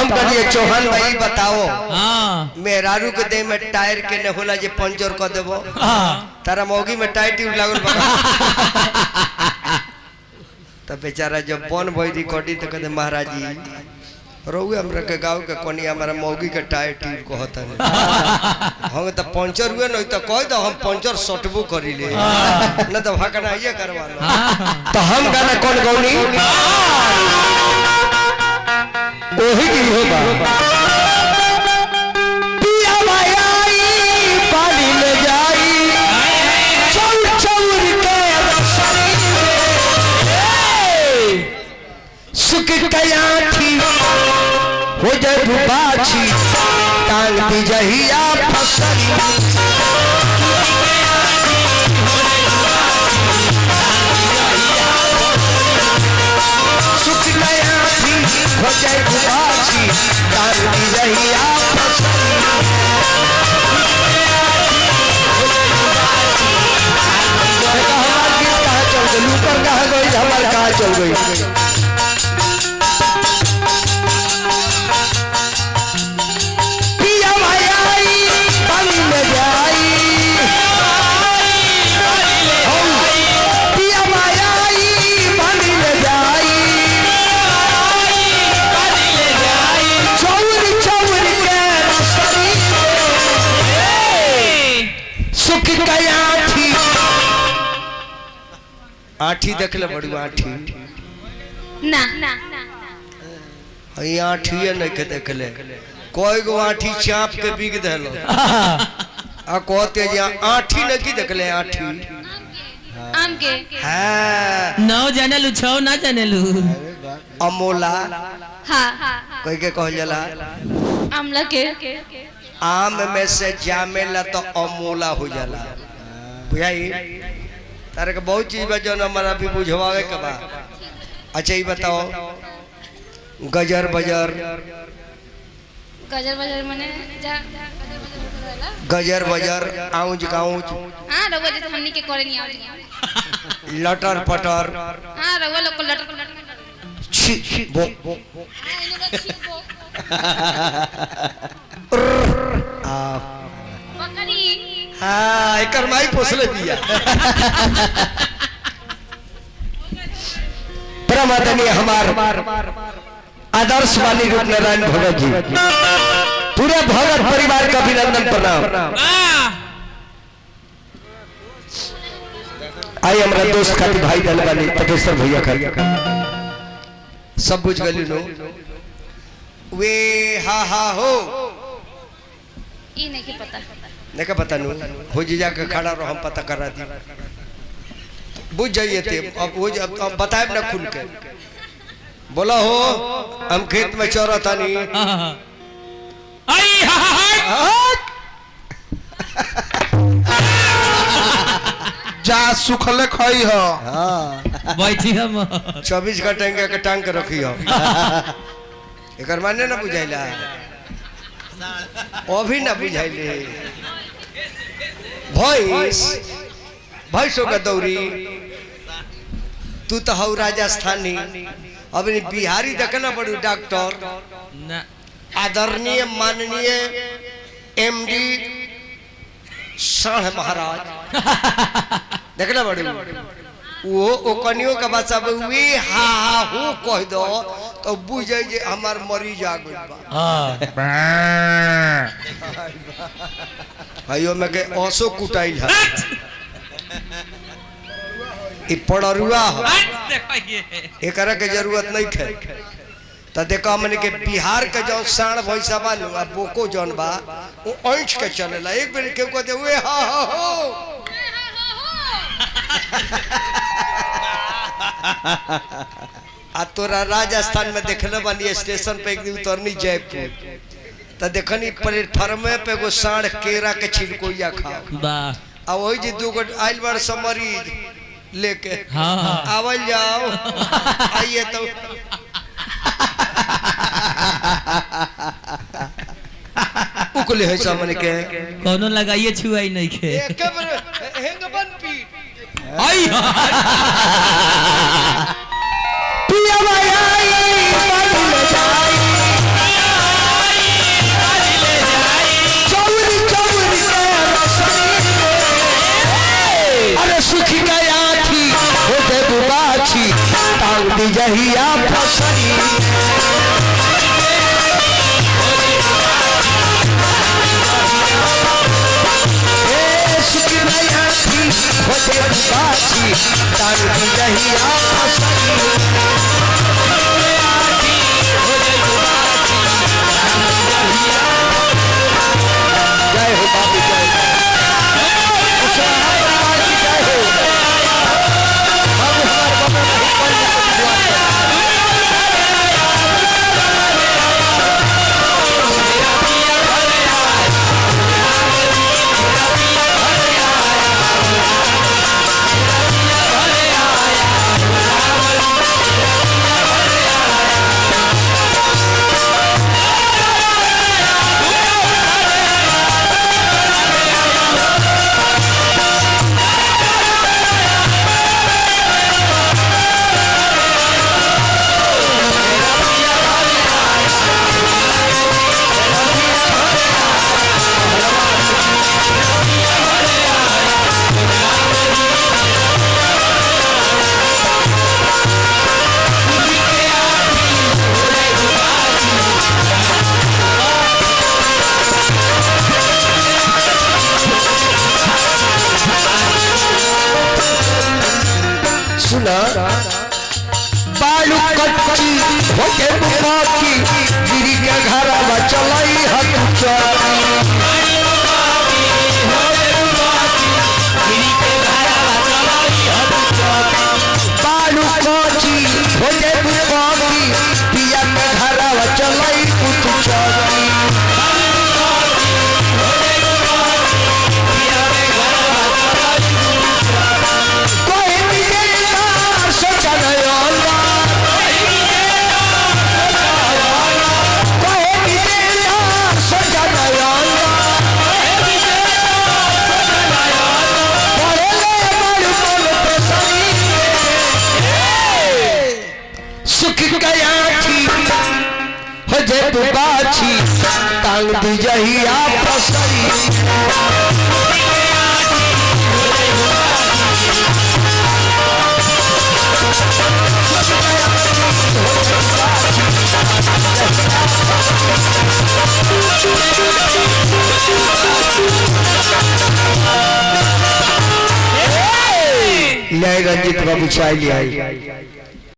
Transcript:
हम कहलिए चौहान भाई बताओ मेहरारू के देह में टायर के न होला जे पंचर कर देबो तारा मौगी में टायर ट्यूब लागल बा तब बेचारा जब बन भई रिकॉर्डी तो कहते महाराज जी रोहू हमरा के गांव के कोनी हमारा मौगी के टायर ट्यूब को होता है हम तो पंचर हुए नहीं तो कह दो हम पंचर सटबो करी ले न तो भागना ये करवा लो तो हम गाना कौन गौनी ओही की होगा पिया भाई पानी ले जाई चौर चौर के सुख कया थी हो जाए बाछी टांग दी जहिया फसली सुख कया थी हो जाए बाछी टांग दी जहिया फसली कहाँ चल गई ऊपर कहाँ गई हमारे कहाँ चल गई आठी देखले बड़ी आठी ना हई आठी नहीं के देखले कोई गो आठी चाप के बिग देलो आ कहते जे आठी नहीं की देखले आठी आम के हां नौ जानलू छौ ना जानलू अमोला हां कोई के कह जाला आमला के आम में से जामेला तो अमोला हो जाला बुझाई तारे के बहुत चीज बा जन हमारा भी बुझवावे के बा अच्छा ये बताओ गजर बजर माने गजर बजर आउज गाउज हां रउआ जैसे हमनी के करे नहीं आवली लटर पटर हां रउआ लोग को लटर छी बो आ बकरी हाँ एकर माई पोसले दिया परमादरणीय हमार आदर्श वाली रूप नारायण भगत जी पूरे भगत परिवार का अभिनंदन प्रणाम आई हमारा दोस्त खाती भाई जाने वाले प्रोफेसर भैया कर सब बुझ गली नो वे हा हा हो ई नहीं के पता नहीं का पता नु हो जी जाके खड़ा रहो हम पता करा दी बुझ जाइए थे अब वो अब बताए ना खुल के बोला हो हम खेत में चौरा था नहीं जा सुखले खाई हो बैठी हम 24 घंटे के टांग के रखी हो एकर माने ना बुझाइला अभी ना बुझाइले भैंसों का दौरी तू तो हौ राजस्थानी अभी बिहारी देखना पड़ू डॉक्टर आदरणीय माननीय एमडी शाह महाराज देखना पड़ू वो ओकनियों का बच्चा वे हा हा हो कह दो तो बुझे जे हमार मरीज आ गइल बा भाइयों में के ओसो कुटाइल है ई पड़रुआ एकरा के जरूरत नहीं है त देखा हमने के बिहार के जो साण भैंसा बा नु बोको जौन बा वो ऐंठ के चलेला एक बेर के कहते वे हा हा हो आ तोरा राजस्थान में देखले बानी स्टेशन पे एक दिन उतरनी जयपुर त देखनी प्लेटफार्म पे एगो साण केरा के छिलकोइया खा वाह आ वही जी दू गो आइल बार मरीज लेके हां आवल जाओ आइए तो उकले है सामने के कोनो लगाइए छुआई नहीं के एक बार हेंग बन पीट आई पिया भाई आई जहिया जय हो बाबू जय बालू कच्ची होके बुकाकी गिरी के घर चलाई हट बालू कच्ची होके बुकाकी पिया के घर चलाई कुछ चौकी बाछी टांग दी जहिया पसरी ले रंजीत बाबू चाय ले आई।